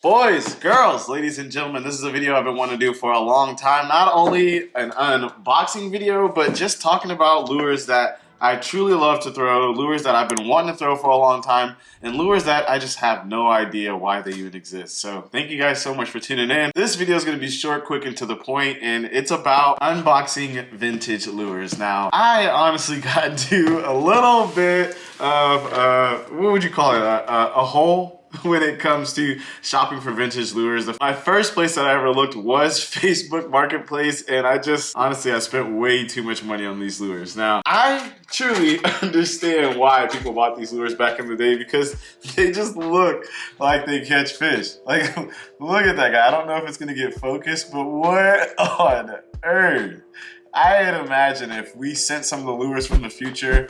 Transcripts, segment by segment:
Boys, girls, ladies and gentlemen, this is a video I've been wanting to do for a long time. Not only an unboxing video, but just talking about lures that I truly love to throw, lures that I've been wanting to throw for a long time, and lures that I just have no idea why they even exist. So thank you guys so much for tuning in. This video is going to be short, quick, and to the point, and it's about unboxing vintage lures. Now, I honestly got into a little bit of, what would you call it, a hole when it comes to shopping for vintage lures. My first place that I ever looked was Facebook Marketplace, and honestly, I spent way too much money on these lures. Now, I truly understand why people bought these lures back in the day, because they just look like they catch fish. Like, look at that guy. I don't know if it's gonna get focused, but what on earth? I'd imagine if we sent some of the lures from the future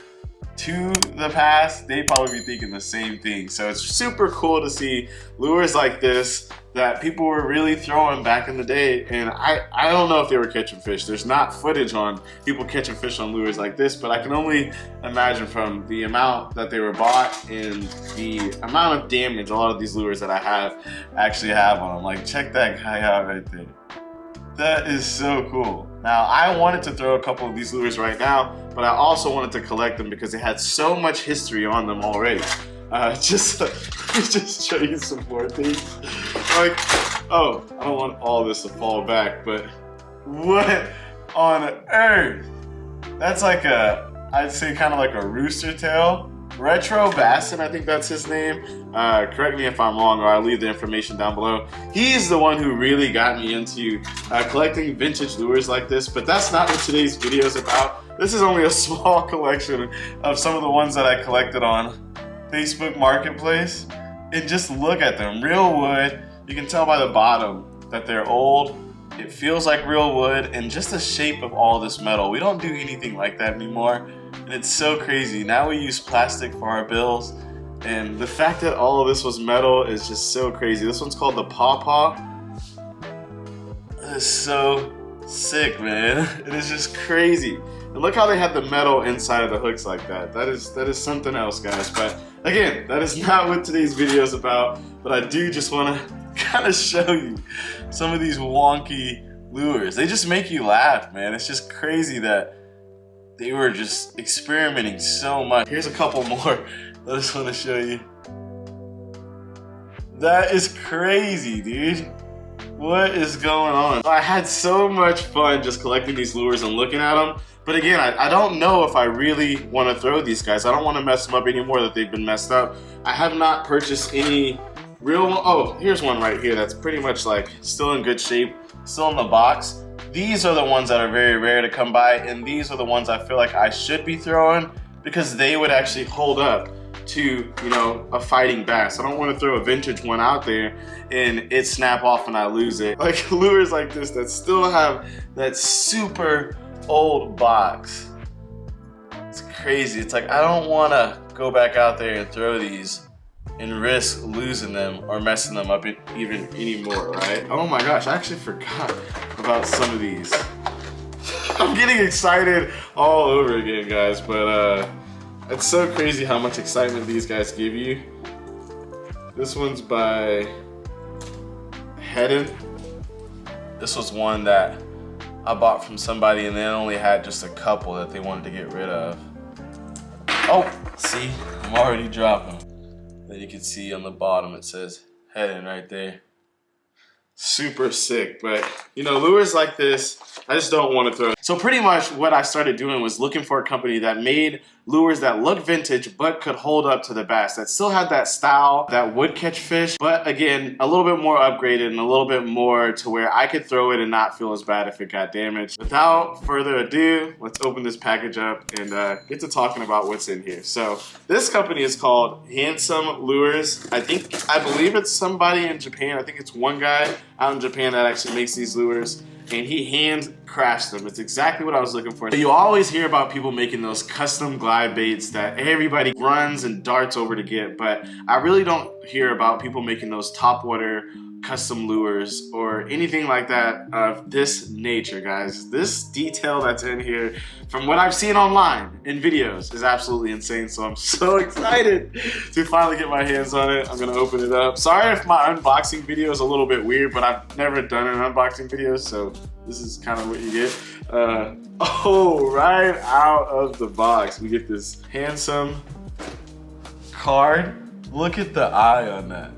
to the past, they'd probably be thinking the same thing. So it's super cool to see lures like this that people were really throwing back in the day, and I don't know if they were catching fish. There's not footage on people catching fish on lures like this, but I can only imagine from the amount that they were bought and the amount of damage a lot of these lures that I have actually have on them. Like, check that guy out right there. That is so cool. Now, I wanted to throw a couple of these lures right now, but I also wanted to collect them because they had so much history on them already. Let me just show you some more things. Like, oh, I don't want all this to fall back, but what on earth? That's like I'd say kind of like a rooster tail. Retro Bassin, I think that's his name. Correct me if I'm wrong, or I'll leave the information down below. He's the one who really got me into collecting vintage lures like this, but that's not what today's video is about. This is only a small collection of some of the ones that I collected on Facebook Marketplace. And just look at them, real wood. You can tell by the bottom that they're old. It feels like real wood, and just the shape of all this metal. We don't do anything like that anymore. And it's so crazy. Now we use plastic for our bills, and the fact that all of this was metal is just so crazy. This one's called the Paw Paw. That is so sick, man. It is just crazy. And look how they had the metal inside of the hooks like that. That is something else, guys. But again, that is not what today's video is about. But I do just want to kind of show you some of these wonky lures. They just make you laugh, man. It's just crazy that they were just experimenting so much. Here's a couple more I just want to show you. That is crazy, dude. What is going on? I had so much fun just collecting these lures and looking at them. But again, I don't know if I really want to throw these guys. I don't want to mess them up anymore that they've been messed up. I have not purchased any real one. Oh, here's one right here that's pretty much like still in good shape, still in the box. These are the ones that are very rare to come by, and these are the ones I feel like I should be throwing because they would actually hold up to, you know, a fighting bass. I don't want to throw a vintage one out there and it snap off and I lose it. Like lures like this that still have that super old box. It's crazy. It's like I don't want to go back out there and throw these and risk losing them or messing them up even anymore, right? Oh my gosh, I actually forgot about some of these. I'm getting excited all over again, guys, but it's so crazy how much excitement these guys give you. This one's by Hedden. This was one that I bought from somebody and they only had just a couple that they wanted to get rid of. Oh, see, I'm already dropping. Then you can see on the bottom it says Hedden right there. Super sick, but you know, lures like this, I just don't want to throw. So pretty much what I started doing was looking for a company that made lures that looked vintage but could hold up to the bass, that still had that style, that would catch fish, but again, a little bit more upgraded and a little bit more to where I could throw it and not feel as bad if it got damaged. Without further ado, let's open this package up and get to talking about what's in here. So this company is called Handsome Lures. I believe it's somebody in Japan. I think it's one guy out in Japan that actually makes these lures. and he hand crafts them. It's exactly what I was looking for. You always hear about people making those custom glide baits that everybody runs and darts over to get, but I really don't hear about people making those topwater custom lures or anything like that of this nature, guys. This detail that's in here, from what I've seen online in videos, is absolutely insane. So I'm so excited to finally get my hands on it. I'm gonna open it up. Sorry if my unboxing video is a little bit weird, but I've never done an unboxing video, so this is kind of what you get. Oh, right out of the box, we get this handsome card. Look at the eye on that.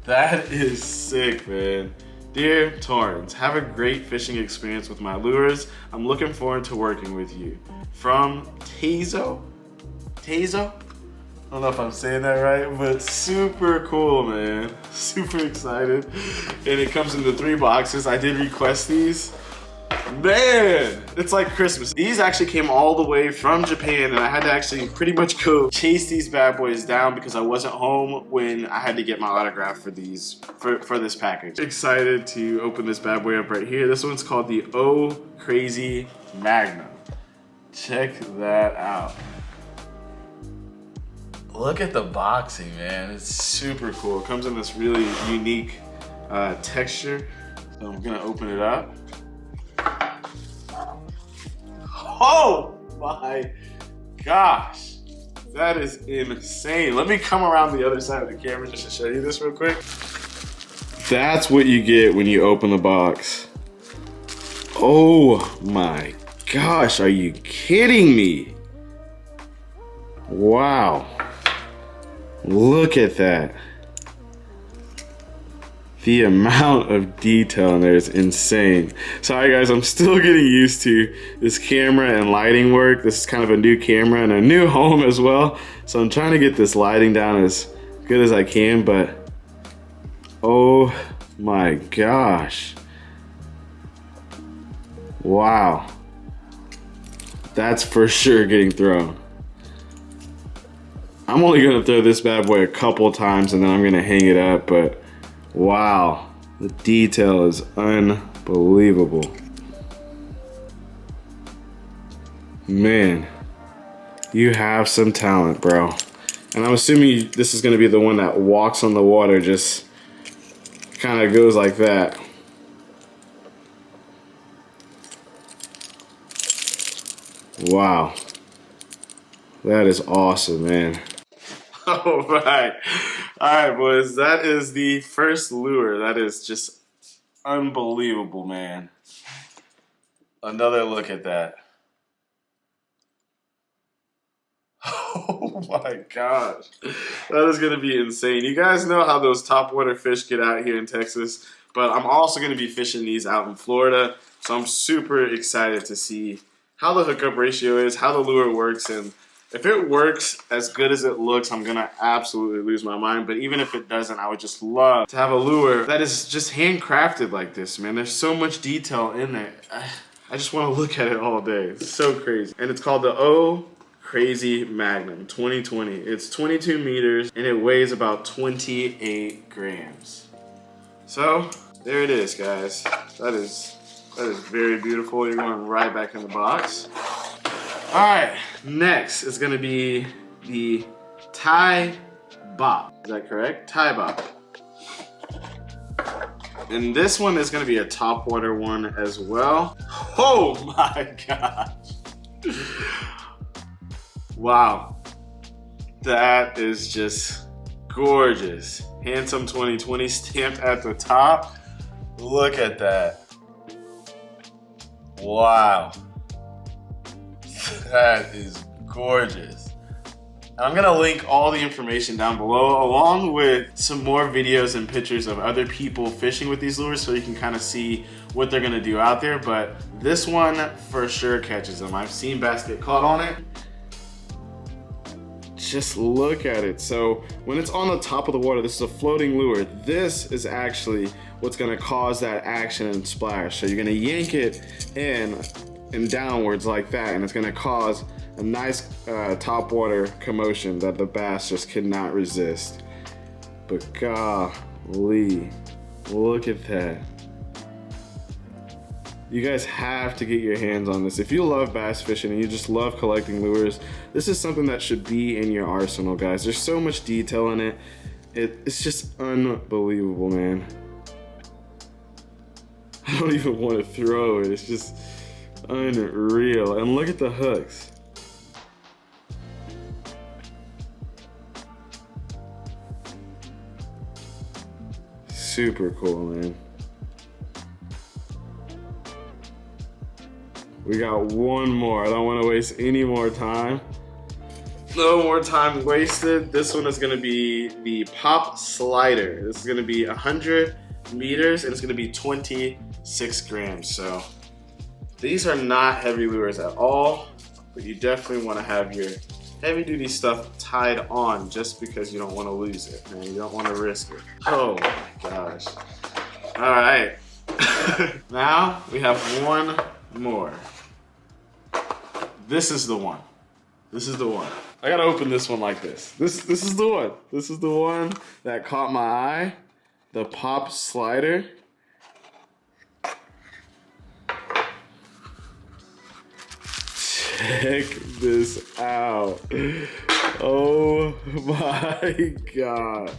That is sick, man. Dear Torrance, have a great fishing experience with my lures. I'm looking forward to working with you. From Tazo? Tazo? I don't know if I'm saying that right, but super cool, man. Super excited. And it comes into 3 boxes. I did request these. Man, it's like Christmas. These actually came all the way from Japan, and I had to actually pretty much go chase these bad boys down because I wasn't home when I had to get my autograph for these, for this package. Excited to open this bad boy up right here. This one's called the Oh Crazy Magnum. Check that out. Look at the boxing, man. It's super cool. It comes in this really unique texture. So I'm gonna open it up. Oh my gosh, that is insane. Let me come around the other side of the camera just to show you this real quick. That's what you get when you open the box. Oh my gosh, are you kidding me? Wow, look at that. The amount of detail in there is insane. Sorry guys, I'm still getting used to this camera and lighting work. This is kind of a new camera and a new home as well. So I'm trying to get this lighting down as good as I can, but oh my gosh. Wow. That's for sure getting thrown. I'm only gonna throw this bad boy a couple times and then I'm gonna hang it up, but wow, the detail is unbelievable. Man, you have some talent, bro. And I'm assuming this is gonna be the one that walks on the water, just kind of goes like that. Wow, that is awesome, man. All right, boys, that is the first lure. That is just unbelievable, man. Another look at that. Oh my gosh, that is gonna be insane. You guys know how those topwater fish get out here in Texas, but I'm also gonna be fishing these out in Florida, so I'm super excited to see how the hookup ratio is, how the lure works, and if it works as good as it looks, I'm gonna absolutely lose my mind. But even if it doesn't, I would just love to have a lure that is just handcrafted like this, man. There's so much detail in there. I just wanna look at it all day. It's so crazy. And it's called the Oh Crazy Magnum 2020. It's 22 meters and it weighs about 28 grams. So there it is, guys. That is very beautiful. You're going right back in the box. All right, next is gonna be the Thai Bop. Is that correct? Thai Bop. And this one is gonna be a topwater one as well. Oh my gosh. Wow. That is just gorgeous. Handsome 2020 stamped at the top. Look at that. Wow. That is gorgeous. And I'm gonna link all the information down below along with some more videos and pictures of other people fishing with these lures so you can kind of see what they're gonna do out there. But this one for sure catches them. I've seen bass get caught on it. Just look at it. So when it's on the top of the water, this is a floating lure. This is actually what's gonna cause that action and splash. So you're gonna yank it in and downwards like that, and it's gonna cause a nice top water commotion that the bass just cannot resist. But golly, look at that. You guys have to get your hands on this. If you love bass fishing and you just love collecting lures, this is something that should be in your arsenal, guys. There's so much detail in it. It's just unbelievable, man. I don't even want to throw it. It's just unreal. And look at the hooks. Super cool, man. We got one more. I don't want to waste any more time. No more time wasted. This one is going to be the Pop Slider. This is going to be 100 meters and it's going to be 26 grams. So these are not heavy lures at all, but you definitely want to have your heavy duty stuff tied on just because you don't want to lose it, man. You don't want to risk it. Oh my gosh. All right. Now we have one more. This is the one. This is the one. I gotta open this one like this. This is the one. This is the one that caught my eye. The Pop Slider. Check this out. Oh my God.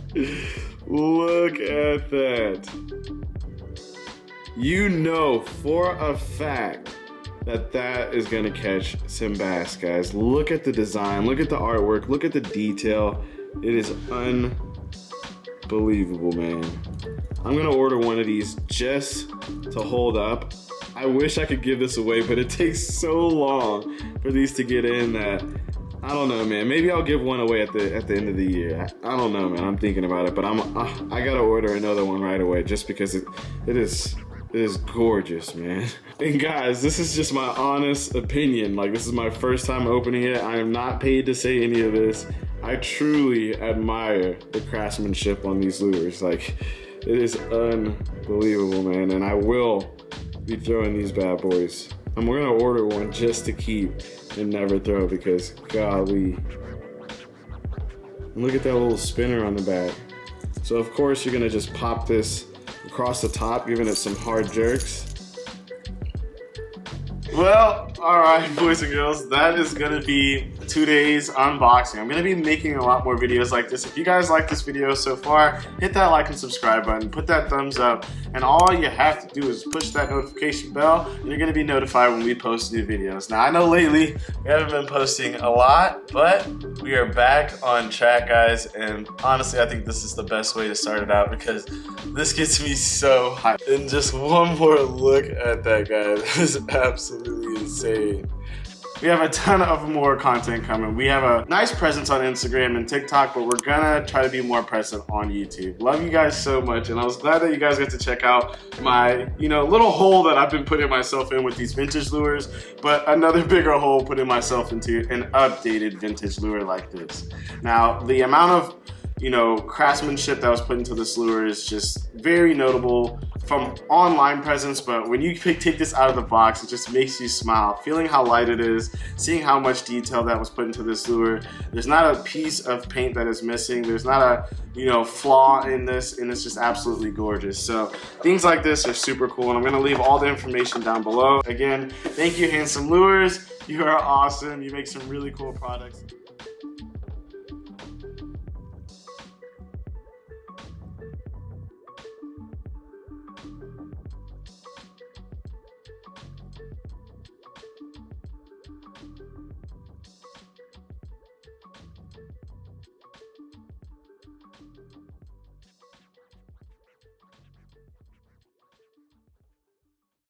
Look at that. You know for a fact that is gonna catch some bass, guys. Look at the design, look at the artwork, look at the detail. It is unbelievable, man. I'm gonna order one of these just to hold up. I wish I could give this away, but it takes so long for these to get in that, I don't know, man. Maybe I'll give one away at the end of the year. I don't know, man. I'm thinking about it, but I gotta order another one right away just because it is gorgeous, man. And guys, this is just my honest opinion. Like, this is my first time opening it. I am not paid to say any of this. I truly admire the craftsmanship on these lures. Like, it is unbelievable, man. And I will be throwing these bad boys. I'm gonna order one just to keep and never throw because, golly. And look at that little spinner on the back. So of course you're gonna just pop this across the top, giving it some hard jerks. Well, all right, boys and girls, that is gonna be today's unboxing. I'm gonna be making a lot more videos like this. If you guys like this video so far, hit that like and subscribe button, put that thumbs up, and all you have to do is push that notification bell, and you're gonna be notified when we post new videos. Now, I know lately we haven't been posting a lot, but we are back on track, guys, and honestly, I think this is the best way to start it out because this gets me so hyped. And just one more look at that, guys. This is absolutely insane. We have a ton of more content coming. We have a nice presence on Instagram and TikTok, but we're gonna try to be more present on YouTube. Love you guys so much, and I was glad that you guys get to check out my, little hole that I've been putting myself in with these vintage lures, but another bigger hole putting myself into an updated vintage lure like this. Now, the amount of craftsmanship that was put into this lure is just very notable from online presence, but when you take this out of the box, it just makes you smile. Feeling how light it is, seeing how much detail that was put into this lure. There's not a piece of paint that is missing. There's not a flaw in this, and it's just absolutely gorgeous. So things like this are super cool, and I'm gonna leave all the information down below. Again, thank you, Handsome Lures. You are awesome. You make some really cool products.